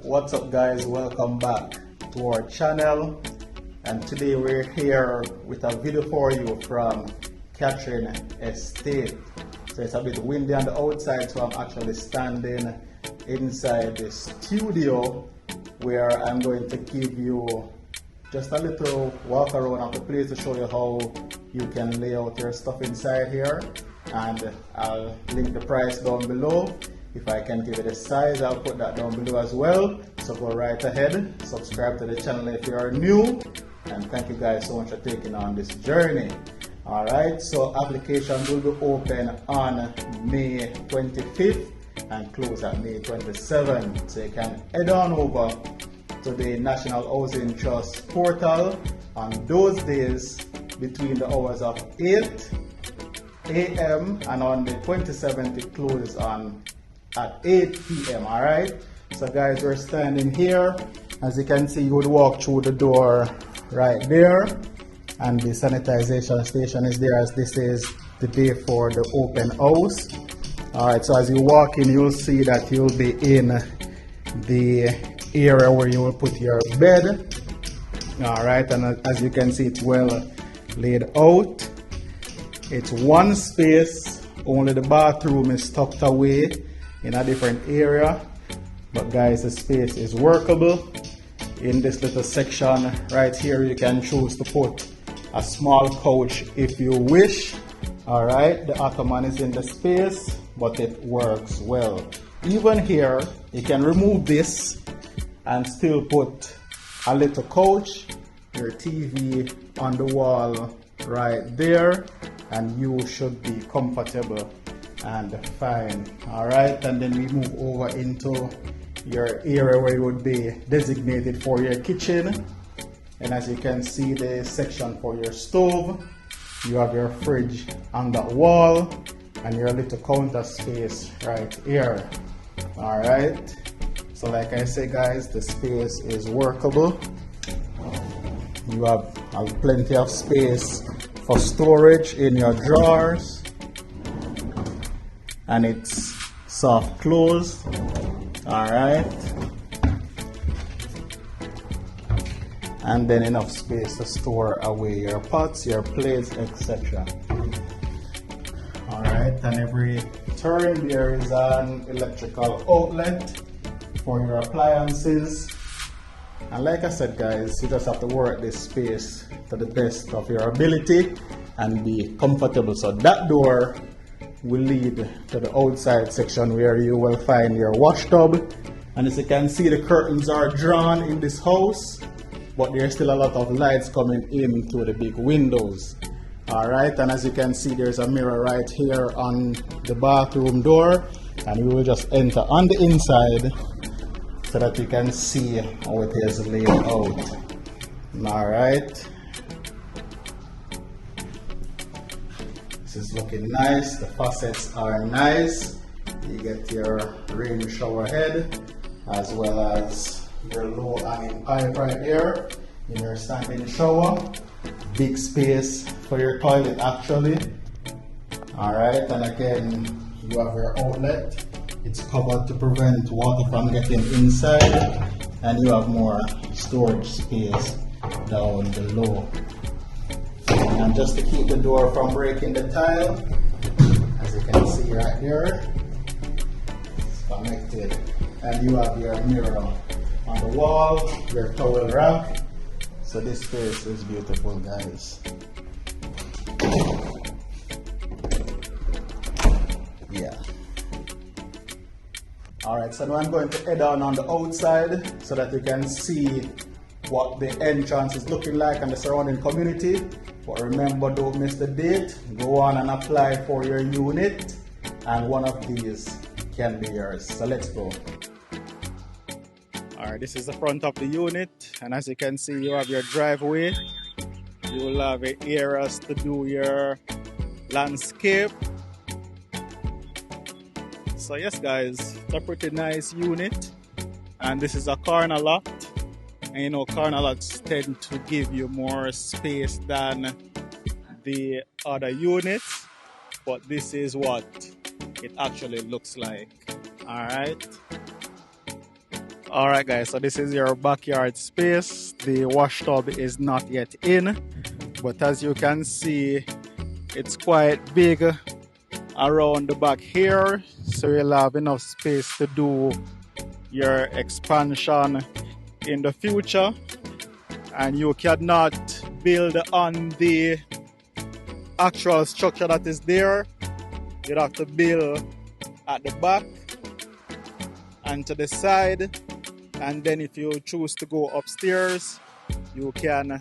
What's up guys, welcome back to our channel, and today we're here with a video for you from Catherine Estate. So it's a bit windy on the outside, so I'm actually standing inside the studio where I'm going to give you just a little walk around of the place to show you how you can lay out your stuff inside here, and I'll link the price down below. If I can give it a size, I'll put that down below as well. So go right ahead, subscribe to the channel if you are new, and thank you guys so much for taking on this journey. Alright, so applications will be open on May 25th and close at May 27th. So you can head on over to the National Housing Trust portal on those days between the hours of 8 a.m. and on the 27th it closes at 8 p.m. Alright, so guys, we're standing here. As you can see, you would walk through the door right there, and the sanitization station is there, as this is the day for the open house. Alright, so as you walk in, you'll see that you'll be in the area where you will put your bed. Alright, and as you can see, it's well laid out. It's one space, only the bathroom is tucked away in a different area, but guys, the space is workable. In this little section right here, you can choose to put a small couch if you wish. All right, the ottoman is in the space, but it works well. Even here, you can remove this and still put a little couch, your TV on the wall right there, and you should be comfortable and fine. All right, and then we move over into your area where it would be designated for your kitchen. And as you can see, the section for your stove, you have your fridge on that wall, and your little counter space right here. All right, so like I say guys, the space is workable. You have plenty of space for storage in your drawers, and it's soft close. All right, and then enough space to store away your pots, your plates, etc. All right, and every turn there is an electrical outlet for your appliances. And like I said guys, you just have to work this space to the best of your ability and be comfortable. So that door will lead to the outside section where you will find your wash tub. And as you can see, the curtains are drawn in this house, but there's still a lot of lights coming in through the big windows. All right, and as you can see, there's a mirror right here on the bathroom door, and we will just enter on the inside so that you can see how it is laid out. All right, this is looking nice. The faucets are nice. You get your rain shower head as well as your low hanging pipe right here in your standing shower. Big space for your toilet actually. All right, and again, you have your outlet. It's covered to prevent water from getting inside, and you have more storage space down below. And just to keep the door from breaking the tile, as you can see right here, it's connected, and you have your mirror on the wall, your towel rack. So this space is beautiful guys. Yeah. Alright, so now I'm going to head on the outside so that you can see what the entrance is looking like and the surrounding community. But remember, don't miss the date. Go on and apply for your unit, and one of these can be yours. So let's go. Alright, this is the front of the unit, and as you can see, you have your driveway. You will have areas to do your landscape. So yes guys, it's a pretty nice unit, and this is a corner lot. And you know, corner lots tend to give you more space than the other units, but this is what it actually looks like. All right. Alright guys, so this is your backyard space. The wash tub is not yet in, but as you can see, it's quite big around the back here, so you'll have enough space to do your expansion in the future. And you cannot build on the actual structure that is there. You'd have to build at the back and to the side, and then if you choose to go upstairs, you can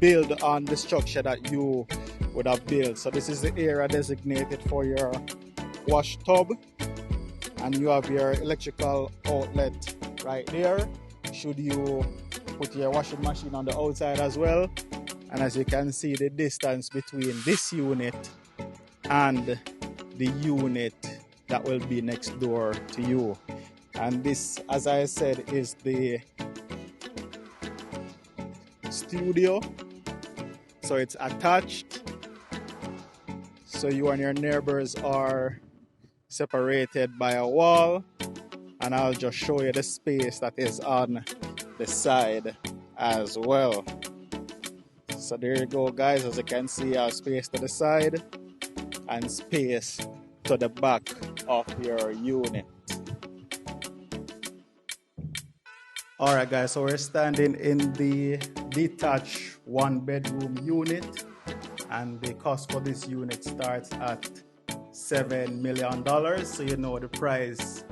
build on the structure that you would have built. So this is the area designated for your wash tub, and you have your electrical outlet right there should you put your washing machine on the outside as well. And as you can see, the distance between this unit and the unit that will be next door to you. And this, as I said, is the studio, so it's attached, so you and your neighbors are separated by a wall. And I'll just show you the space that is on the side as well. So there you go guys, as you can see, you have space to the side and space to the back of your unit. Alright guys, so we're standing in the detached 1-bedroom unit, and the cost for this unit starts at $7 million. So you know the price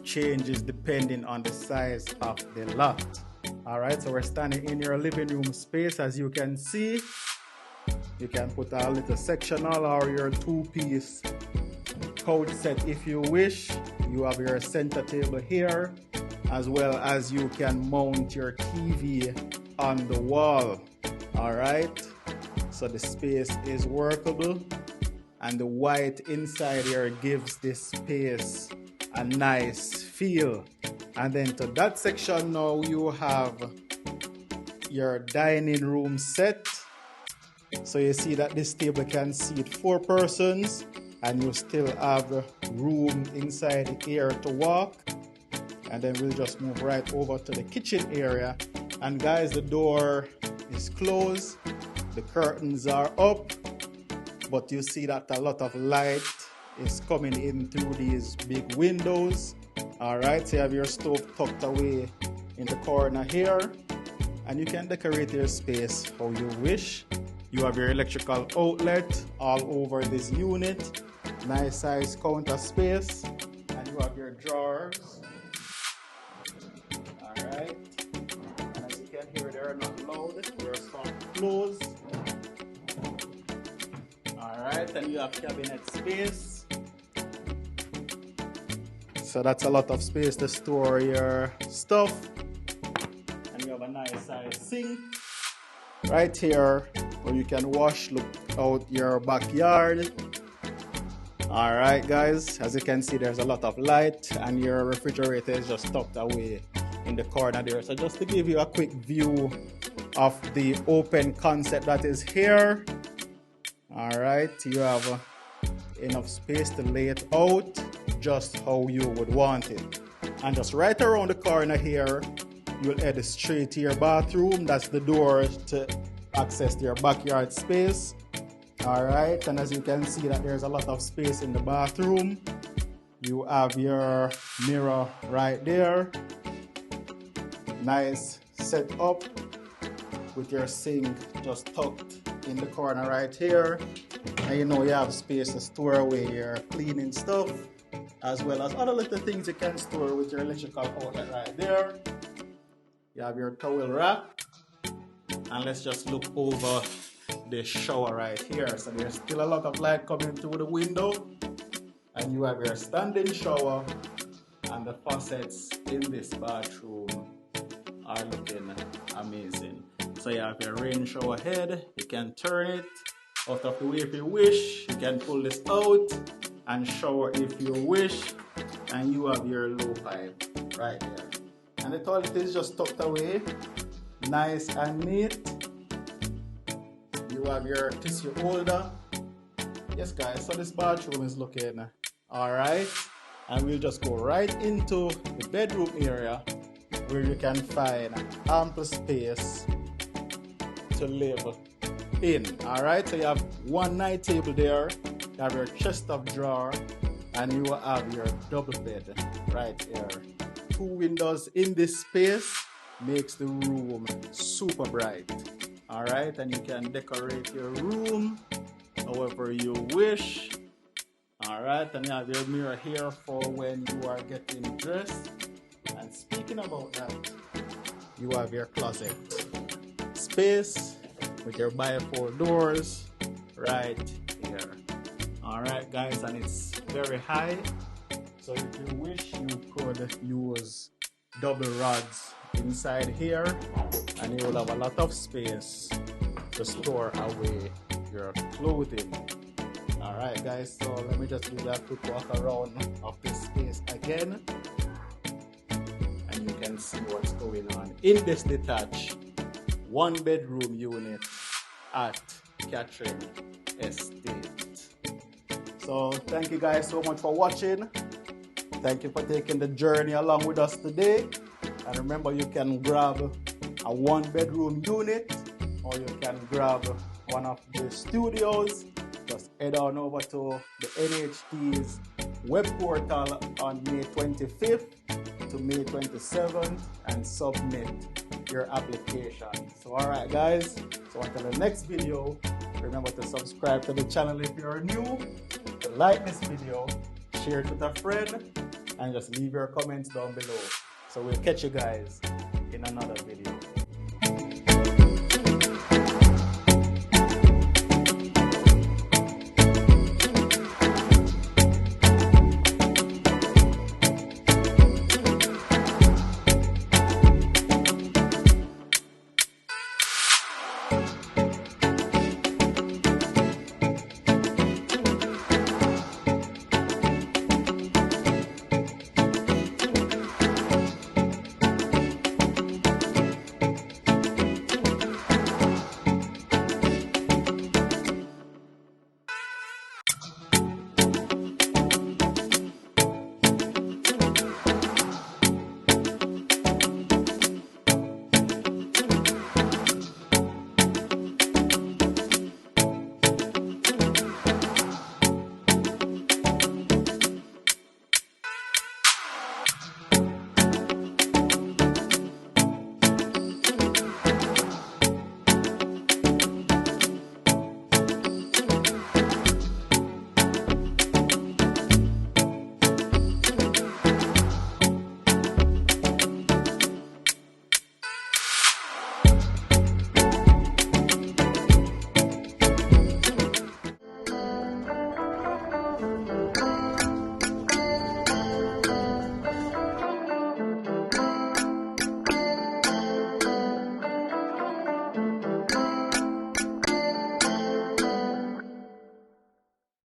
changes depending on the size of the lot. Alright, so we're standing in your living room space. As you can see, you can put a little sectional or your 2-piece couch set if you wish. You have your center table here, as well as you can mount your TV on the wall. Alright, so the space is workable, and the white inside here gives this space a nice feel. And then to that section now you have your dining room set. So you see that this table can seat 4 persons, and you still have room inside here to walk. And then we'll just move right over to the kitchen area. And guys, the door is closed, the curtains are up, but you see that a lot of light is coming in through these big windows. Alright, so you have your stove tucked away in the corner here, and you can decorate your space how you wish. You have your electrical outlet all over this unit, nice size counter space, and you have your drawers. Alright, and as you can hear, they are not loud, they are soft closed. Alright, and you have cabinet space. So that's a lot of space to store your stuff. And you have a nice size sink right here where you can wash, look out your backyard. Alright guys, as you can see, there's a lot of light, and your refrigerator is just tucked away in the corner there. So just to give you a quick view of the open concept that is here. Alright, you have enough space to lay it out just how you would want it. And just right around the corner here, you'll head straight to your bathroom. That's the door to access to your backyard space. Alright, and as you can see that there's a lot of space in the bathroom. You have your mirror right there. Nice set up with your sink just tucked in the corner right here. And you know you have space to store away your cleaning stuff, as well as other little things you can store with your electrical outlet right there. You have your towel rack, and let's just look over the shower right here. So there's still a lot of light coming through the window, and you have your standing shower, and the faucets in this bathroom are looking amazing. So you have your rain shower head, you can turn it out of the way if you wish. You can pull this out and shower if you wish, and you have your low pipe right there. And the toilet is just tucked away, nice and neat. You have your tissue holder. Yes guys, so this bathroom is looking alright, and we'll just go right into the bedroom area. where you can find ample space to live in. Alright, so you have one night table there, you have your chest of drawer, and you will have your double bed right here. 2 windows in this space makes the room super bright. Alright, and you can decorate your room however you wish. Alright, and you have your mirror here for when you are getting dressed. And speaking about that, you have your closet space with your bifold doors right here. Alright guys, and it's very high, so if you wish you could use double rods inside here, and you will have a lot of space to store away your clothing. Alright guys, so let me just do that quick walk around of this space again, and you can see what's going on in this detached 1-bedroom unit at Catherine Estate. So thank you guys so much for watching. Thank you for taking the journey along with us today. And remember, you can grab a 1-bedroom unit, or you can grab one of the studios. Just head on over to the NHT's web portal on May 25th to May 27th and submit your application. So alright guys, so until the next video, remember to subscribe to the channel if you're new, to like this video, share it with a friend, and just leave your comments down below. So we'll catch you guys in another video.